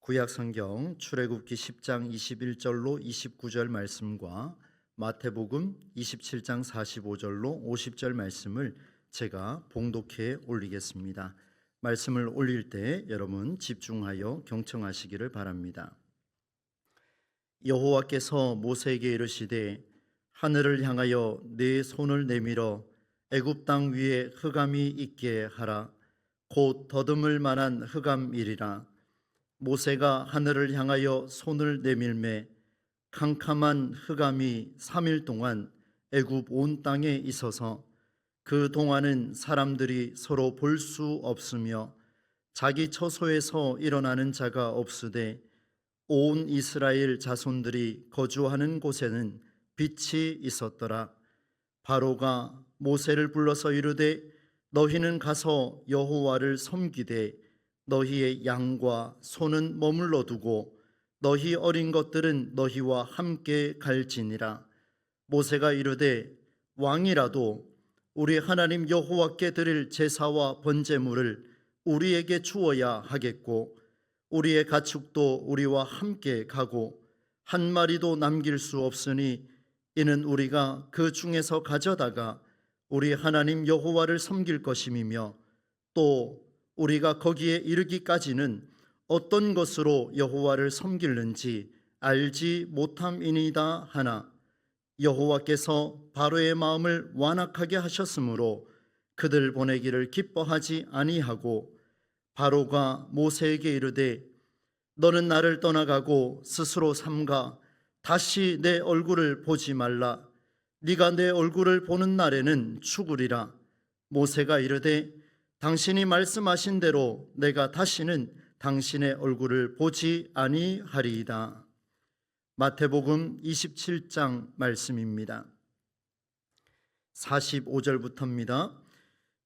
구약성경 출애굽기 10장 21절로 29절 말씀과 마태복음 27장 45절로 50절 말씀을 제가 봉독해 올리겠습니다. 말씀을 올릴 때 여러분 집중하여 경청하시기를 바랍니다. 여호와께서 모세에게 이르시되 하늘을 향하여 네 손을 내밀어 애굽 땅 위에 흑암이 있게 하라. 곧 더듬을 만한 흑암이리라. 모세가 하늘을 향하여 손을 내밀매 캄캄한 흑암이 3일 동안 애굽 온 땅에 있어서 그 동안은 사람들이 서로 볼 수 없으며 자기 처소에서 일어나는 자가 없으되 온 이스라엘 자손들이 거주하는 곳에는 빛이 있었더라. 바로가 모세를 불러서 이르되 너희는 가서 여호와를 섬기되 너희의 양과 소는 머물러 두고 너희 어린 것들은 너희와 함께 갈지니라. 모세가 이르되 왕이라도 우리 하나님 여호와께 드릴 제사와 번제물을 우리에게 주어야 하겠고 우리의 가축도 우리와 함께 가고 한 마리도 남길 수 없으니 이는 우리가 그 중에서 가져다가 우리 하나님 여호와를 섬길 것임이며 또 우리가 거기에 이르기까지는 어떤 것으로 여호와를 섬기는지 알지 못함이니이다 하나 여호와께서 바로의 마음을 완악하게 하셨으므로 그들 보내기를 기뻐하지 아니하고 바로가 모세에게 이르되 너는 나를 떠나가고 스스로 삼가 다시 내 얼굴을 보지 말라. 네가 내 얼굴을 보는 날에는 죽으리라. 모세가 이르되 당신이 말씀하신 대로 내가 다시는 당신의 얼굴을 보지 아니하리이다. 마태복음 27장 말씀입니다. 45절부터입니다.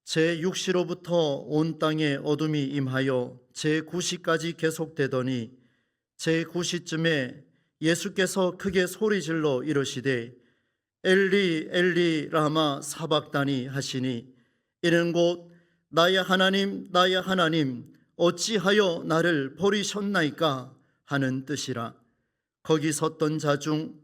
제6시로부터 온 땅에 어둠이 임하여 제9시까지 계속되더니 제9시쯤에 예수께서 크게 소리질러 이르시되 엘리 엘리 라마 사박다니 하시니 이는 곧 나의 하나님 나의 하나님 어찌하여 나를 버리셨나이까 하는 뜻이라. 거기 섰던 자 중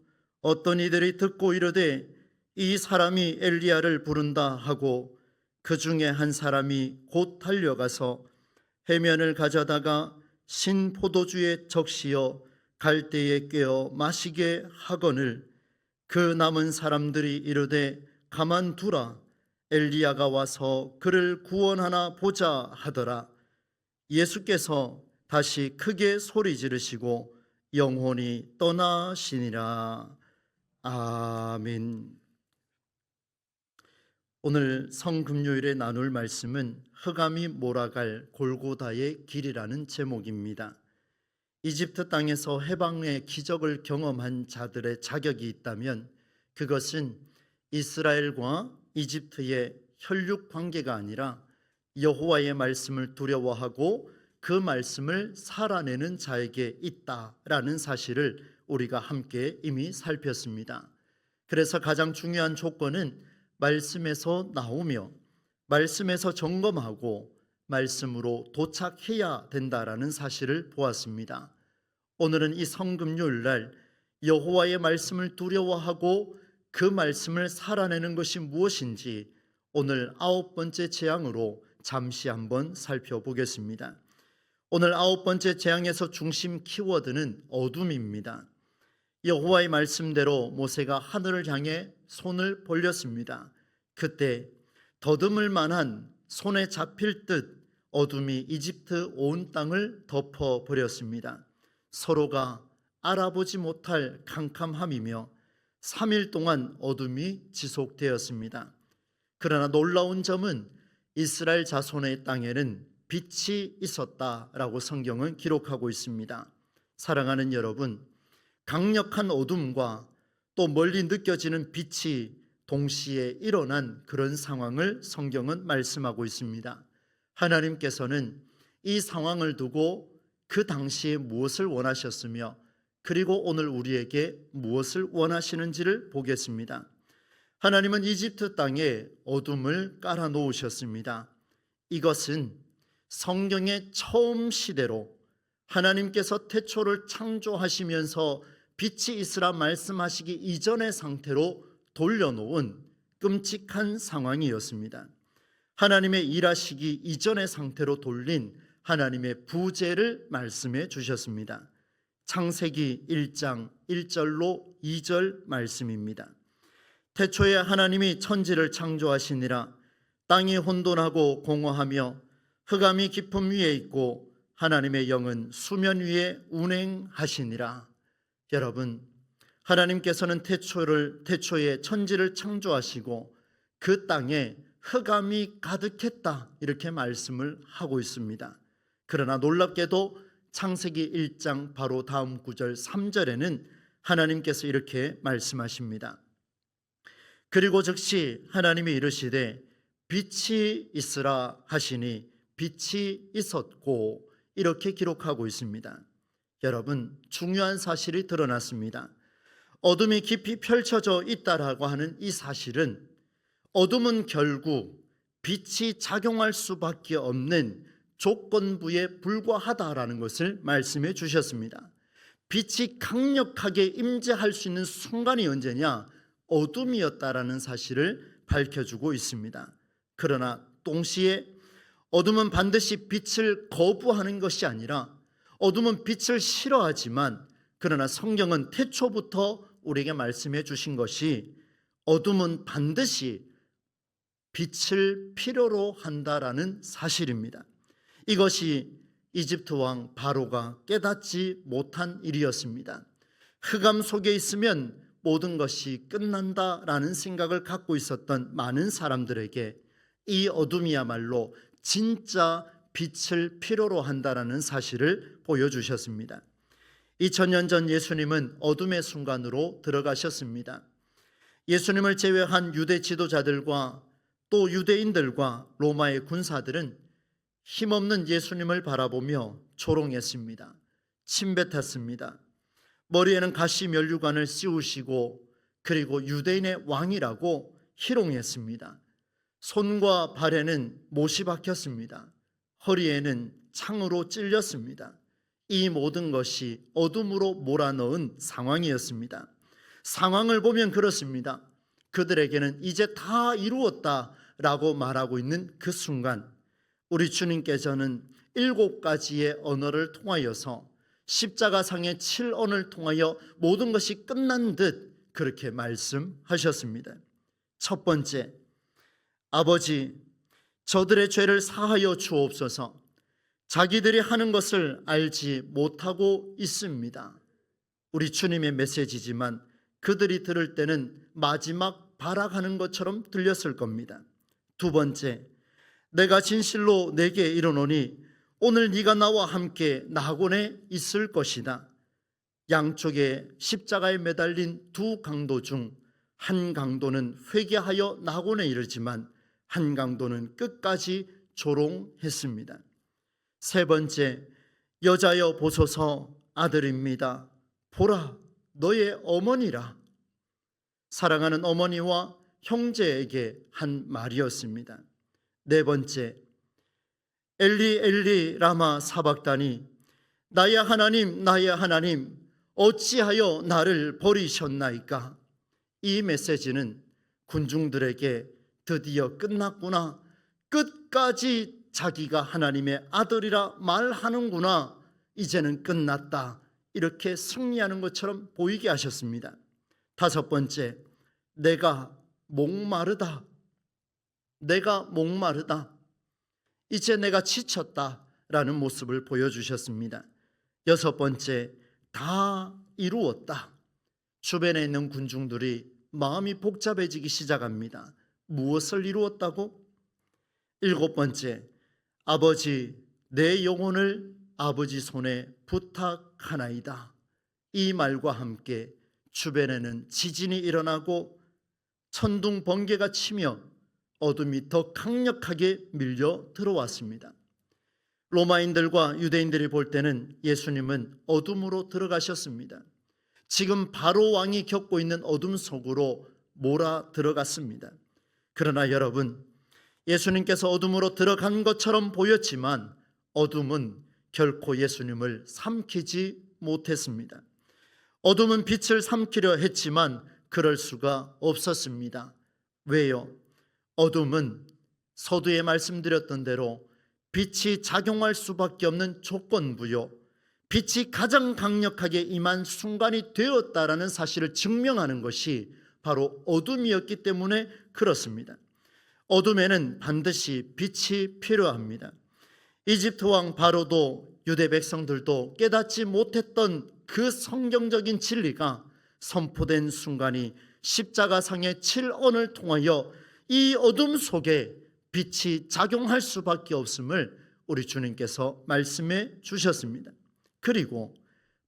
어떤 이들이 듣고 이르되 이 사람이 엘리야를 부른다 하고 그 중에 한 사람이 곧 달려가서 해면을 가져다가 신 포도주에 적시어 갈대에 꿰어 마시게 하거늘 그 남은 사람들이 이르되 가만두라 엘리야가 와서 그를 구원하나 보자 하더라. 예수께서 다시 크게 소리 지르시고 영혼이 떠나시니라. 아멘. 오늘 성금요일에 나눌 말씀은 흑암이 몰아갈 골고다의 길이라는 제목입니다. 이집트 땅에서 해방의 기적을 경험한 자들의 자격이 있다면 그것은 이스라엘과 이집트의 혈육 관계가 아니라 여호와의 말씀을 두려워하고 그 말씀을 살아내는 자에게 있다라는 사실을 우리가 함께 이미 살폈습니다. 그래서 가장 중요한 조건은 말씀에서 나오며 말씀에서 점검하고 말씀으로 도착해야 된다라는 사실을 보았습니다. 오늘은 이 성금요일 날 여호와의 말씀을 두려워하고 그 말씀을 살아내는 것이 무엇인지 오늘 9번째 재앙으로 잠시 한번 살펴보겠습니다. 오늘 9번째 재앙에서 중심 키워드는 어둠입니다. 여호와의 말씀대로 모세가 하늘을 향해 손을 벌렸습니다. 그때 더듬을 만한 손에 잡힐 듯 어둠이 이집트 온 땅을 덮어버렸습니다. 서로가 알아보지 못할 캄캄함이며 3일 동안 어둠이 지속되었습니다. 그러나 놀라운 점은 이스라엘 자손의 땅에는 빛이 있었다라고 성경은 기록하고 있습니다. 사랑하는 여러분, 강력한 어둠과 또 멀리 느껴지는 빛이 동시에 일어난 그런 상황을 성경은 말씀하고 있습니다. 하나님께서는 이 상황을 두고 그 당시에 무엇을 원하셨으며 그리고 오늘 우리에게 무엇을 원하시는지를 보겠습니다. 하나님은 이집트 땅에 어둠을 깔아 놓으셨습니다. 이것은 성경의 처음 시대로 하나님께서 태초를 창조하시면서 빛이 있으라 말씀하시기 이전의 상태로 돌려놓은 끔찍한 상황이었습니다. 하나님의 일하시기 이전의 상태로 돌린 하나님의 부재를 말씀해 주셨습니다. 창세기 1장 1절로 2절 말씀입니다. 태초에 하나님이 천지를 창조하시니라. 땅이 혼돈하고 공허하며 흑암이 깊음 위에 있고 하나님의 영은 수면 위에 운행하시니라. 여러분, 하나님께서는 태초에 천지를 창조하시고 그 땅에 흑암이 가득했다, 이렇게 말씀을 하고 있습니다. 그러나 놀랍게도 창세기 1장 바로 다음 구절 3절에는 하나님께서 이렇게 말씀하십니다. 그리고 즉시 하나님이 이르시되 빛이 있으라 하시니 빛이 있었고, 이렇게 기록하고 있습니다. 여러분, 중요한 사실이 드러났습니다. 어둠이 깊이 펼쳐져 있다라고 하는 이 사실은, 어둠은 결국 빛이 작용할 수밖에 없는 조건부에 불과하다라는 것을 말씀해 주셨습니다. 빛이 강력하게 임재할 수 있는 순간이 언제냐? 어둠이었다라는 사실을 밝혀주고 있습니다. 그러나 동시에 어둠은 반드시 빛을 거부하는 것이 아니라, 어둠은 빛을 싫어하지만, 그러나 성경은 태초부터 우리에게 말씀해 주신 것이 어둠은 반드시 빛을 필요로 한다라는 사실입니다. 이것이 이집트 왕 바로가 깨닫지 못한 일이었습니다. 흑암 속에 있으면 모든 것이 끝난다라는 생각을 갖고 있었던 많은 사람들에게 이 어둠이야말로 진짜 빛을 필요로 한다라는 사실을 보여주셨습니다. 2000년 전 예수님은 어둠의 순간으로 들어가셨습니다. 예수님을 제외한 유대 지도자들과 또 유대인들과 로마의 군사들은 힘없는 예수님을 바라보며 조롱했습니다. 침뱉었습니다. 머리에는 가시 면류관을 씌우시고, 그리고 유대인의 왕이라고 희롱했습니다. 손과 발에는 못이 박혔습니다. 허리에는 창으로 찔렸습니다. 이 모든 것이 어둠으로 몰아넣은 상황이었습니다. 상황을 보면 그렇습니다. 그들에게는 이제 다 이루었다라고 말하고 있는 그 순간, 우리 주님께서는 7가지의 언어를 통하여서 십자가상의 7언을 통하여 모든 것이 끝난 듯 그렇게 말씀하셨습니다. 첫 번째, 아버지, 저들의 죄를 사하여 주옵소서. 자기들이 하는 것을 알지 못하고 있습니다. 우리 주님의 메시지지만 그들이 들을 때는 마지막 발악하는 것처럼 들렸을 겁니다. 두 번째, 내가 진실로 내게 이르노니 오늘 네가 나와 함께 낙원에 있을 것이다. 양쪽에 십자가에 매달린 두 강도 중 한 강도는 회개하여 낙원에 이르지만 한 강도는 끝까지 조롱했습니다. 세 번째, 여자여 보소서, 아들입니다. 보라, 너의 어머니라. 사랑하는 어머니와 형제에게 한 말이었습니다. 네 번째, 엘리 엘리 라마 사박다니, 나의 하나님 나의 하나님 어찌하여 나를 버리셨나이까. 이 메시지는 군중들에게 드디어 끝났구나, 끝까지 자기가 하나님의 아들이라 말하는구나, 이제는 끝났다, 이렇게 승리하는 것처럼 보이게 하셨습니다. 다섯 번째, 내가 목마르다. 내가 목마르다. 이제 내가 지쳤다라는 모습을 보여주셨습니다. 여섯 번째, 다 이루었다. 주변에 있는 군중들이 마음이 복잡해지기 시작합니다. 무엇을 이루었다고? 일곱 번째, 아버지, 내 영혼을 아버지 손에 부탁하나이다. 이 말과 함께 주변에는 지진이 일어나고 천둥 번개가 치며 어둠이 더 강력하게 밀려 들어왔습니다. 로마인들과 유대인들이 볼 때는 예수님은 어둠으로 들어가셨습니다. 지금 바로 왕이 겪고 있는 어둠 속으로 몰아 들어갔습니다. 그러나 여러분, 예수님께서 어둠으로 들어간 것처럼 보였지만 어둠은 결코 예수님을 삼키지 못했습니다. 어둠은 빛을 삼키려 했지만 그럴 수가 없었습니다. 왜요? 어둠은 서두에 말씀드렸던 대로 빛이 작용할 수밖에 없는 조건부요, 빛이 가장 강력하게 임한 순간이 되었다라는 사실을 증명하는 것이 바로 어둠이었기 때문에 그렇습니다. 어둠에는 반드시 빛이 필요합니다. 이집트 왕 바로도 유대 백성들도 깨닫지 못했던 그 성경적인 진리가 선포된 순간이 십자가상의 7언을 통하여 이 어둠 속에 빛이 작용할 수밖에 없음을 우리 주님께서 말씀해 주셨습니다. 그리고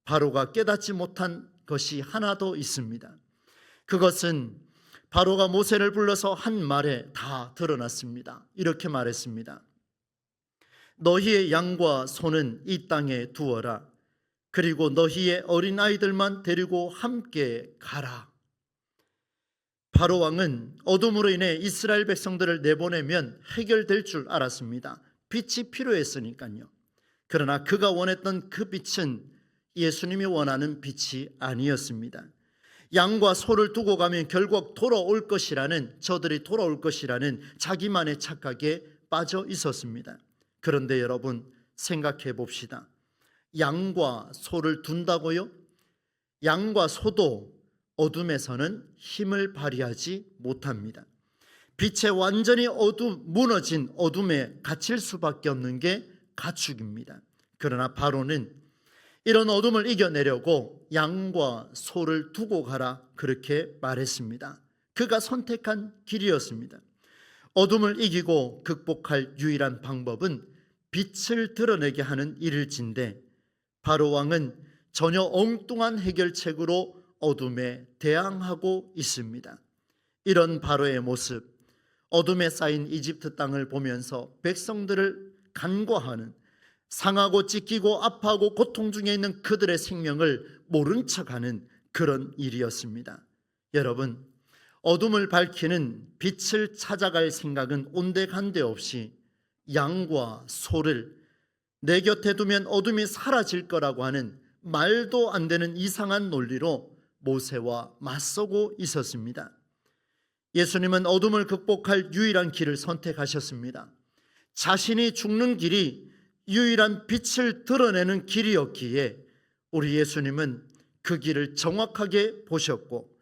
바로가 깨닫지 못한 것이 하나 더 있습니다. 그것은 바로가 모세를 불러서 한 말에 다 드러났습니다. 이렇게 말했습니다. 너희의 양과 소는 이 땅에 두어라. 그리고 너희의 어린아이들만 데리고 함께 가라. 바로 왕은 어둠으로 인해 이스라엘 백성들을 내보내면 해결될 줄 알았습니다. 빛이 필요했으니까요. 그러나 그가 원했던 그 빛은 예수님이 원하는 빛이 아니었습니다. 양과 소를 두고 가면 결국 돌아올 것이라는, 저들이 돌아올 것이라는 자기만의 착각에 빠져 있었습니다. 그런데 여러분, 생각해 봅시다. 양과 소를 둔다고요? 양과 소도 어둠에서는 힘을 발휘하지 못합니다. 빛에 완전히 무너진 어둠에 갇힐 수밖에 없는 게 가축입니다. 그러나 바로는 이런 어둠을 이겨내려고 양과 소를 두고 가라, 그렇게 말했습니다. 그가 선택한 길이었습니다. 어둠을 이기고 극복할 유일한 방법은 빛을 드러내게 하는 일일진데, 바로 왕은 전혀 엉뚱한 해결책으로 어둠에 대항하고 있습니다. 이런 바로의 모습, 어둠에 쌓인 이집트 땅을 보면서 백성들을 간과하는, 상하고 찢기고 아파하고 고통 중에 있는 그들의 생명을 모른 척하는 그런 일이었습니다. 여러분, 어둠을 밝히는 빛을 찾아갈 생각은 온데간데 없이 양과 소를 내 곁에 두면 어둠이 사라질 거라고 하는 말도 안 되는 이상한 논리로 모세와 맞서고 있었습니다. 예수님은 어둠을 극복할 유일한 길을 선택하셨습니다. 자신이 죽는 길이 유일한 빛을 드러내는 길이었기에 우리 예수님은 그 길을 정확하게 보셨고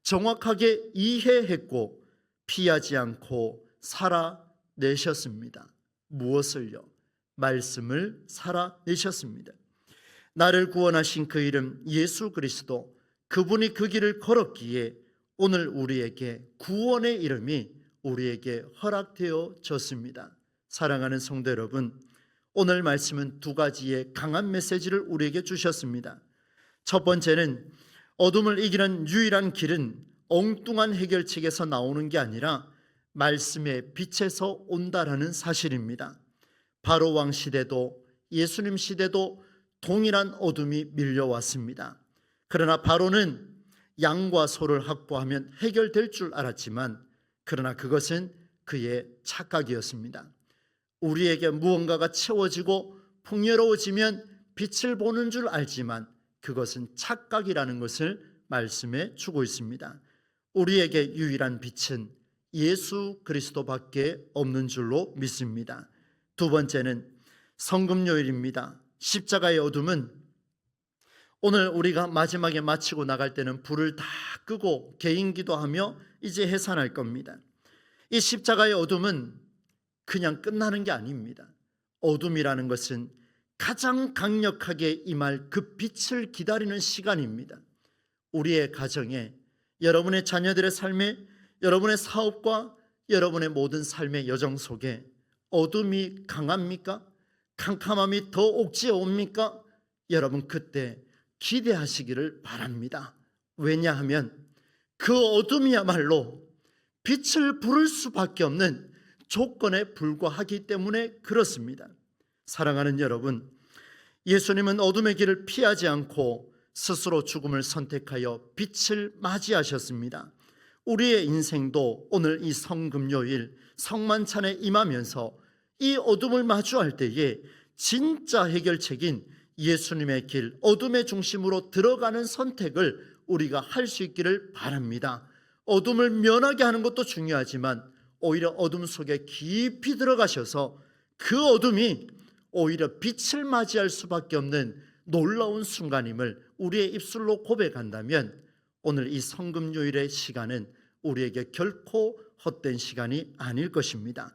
정확하게 이해했고 피하지 않고 살아내셨습니다. 무엇을요? 말씀을 살아내셨습니다. 나를 구원하신 그 이름 예수 그리스도, 그분이 그 길을 걸었기에 오늘 우리에게 구원의 이름이 우리에게 허락되어졌습니다. 사랑하는 성도 여러분, 오늘 말씀은 두 가지의 강한 메시지를 우리에게 주셨습니다. 첫 번째는 어둠을 이기는 유일한 길은 엉뚱한 해결책에서 나오는 게 아니라 말씀의 빛에서 온다라는 사실입니다. 바로 왕 시대도 예수님 시대도 동일한 어둠이 밀려왔습니다. 그러나 바로는 양과 소를 확보하면 해결될 줄 알았지만, 그러나 그것은 그의 착각이었습니다. 우리에게 무언가가 채워지고 풍요로워지면 빛을 보는 줄 알지만 그것은 착각이라는 것을 말씀해 주고 있습니다. 우리에게 유일한 빛은 예수 그리스도밖에 없는 줄로 믿습니다. 두 번째는 성금요일입니다. 십자가의 어둠은 오늘 우리가 마지막에 마치고 나갈 때는 불을 다 끄고 개인기도하며 이제 해산할 겁니다. 이 십자가의 어둠은 그냥 끝나는 게 아닙니다. 어둠이라는 것은 가장 강력하게 임할 그 빛을 기다리는 시간입니다. 우리의 가정에, 여러분의 자녀들의 삶에, 여러분의 사업과 여러분의 모든 삶의 여정 속에 어둠이 강합니까? 캄캄함이 더 옥지어 옵니까? 여러분, 그때 기대하시기를 바랍니다. 왜냐하면 그 어둠이야말로 빛을 부를 수밖에 없는 조건에 불과하기 때문에 그렇습니다. 사랑하는 여러분, 예수님은 어둠의 길을 피하지 않고 스스로 죽음을 선택하여 빛을 맞이하셨습니다. 우리의 인생도 오늘 이 성금요일 성만찬에 임하면서 이 어둠을 마주할 때에 진짜 해결책인 예수님의 길, 어둠의 중심으로 들어가는 선택을 우리가 할 수 있기를 바랍니다. 어둠을 면하게 하는 것도 중요하지만 오히려 어둠 속에 깊이 들어가셔서 그 어둠이 오히려 빛을 맞이할 수밖에 없는 놀라운 순간임을 우리의 입술로 고백한다면 오늘 이 성금요일의 시간은 우리에게 결코 헛된 시간이 아닐 것입니다.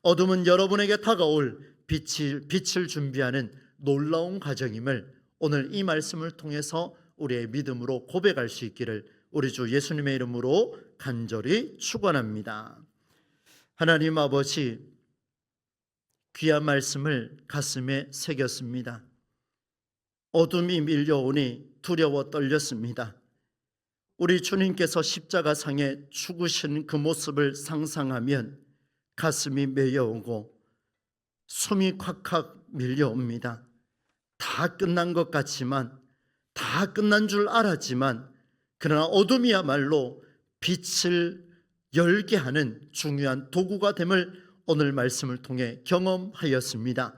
어둠은 여러분에게 다가올 빛을 준비하는 놀라운 과정임을 오늘 이 말씀을 통해서 우리의 믿음으로 고백할 수 있기를 우리 주 예수님의 이름으로 간절히 축원합니다. 하나님 아버지, 귀한 말씀을 가슴에 새겼습니다. 어둠이 밀려오니 두려워 떨렸습니다. 우리 주님께서 십자가상에 죽으신 그 모습을 상상하면 가슴이 메여오고 숨이 콱콱 밀려옵니다. 다 끝난 것 같지만, 다 끝난 줄 알았지만, 그러나 어둠이야말로 빛을 열게 하는 중요한 도구가 됨을 오늘 말씀을 통해 경험하였습니다.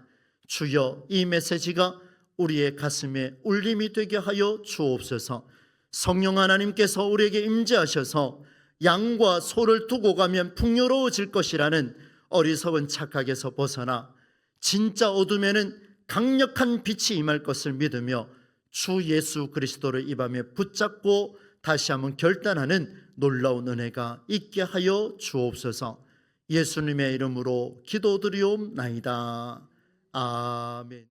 주여, 이 메시지가 우리의 가슴에 울림이 되게 하여 주옵소서. 성령 하나님께서 우리에게 임재하셔서 양과 소를 두고 가면 풍요로워질 것이라는 어리석은 착각에서 벗어나 진짜 어둠에는 강력한 빛이 임할 것을 믿으며 주 예수 그리스도를 이 밤에 붙잡고 다시 한번 결단하는 놀라운 은혜가 있게 하여 주옵소서. 예수님의 이름으로 기도드리옵나이다. 아멘.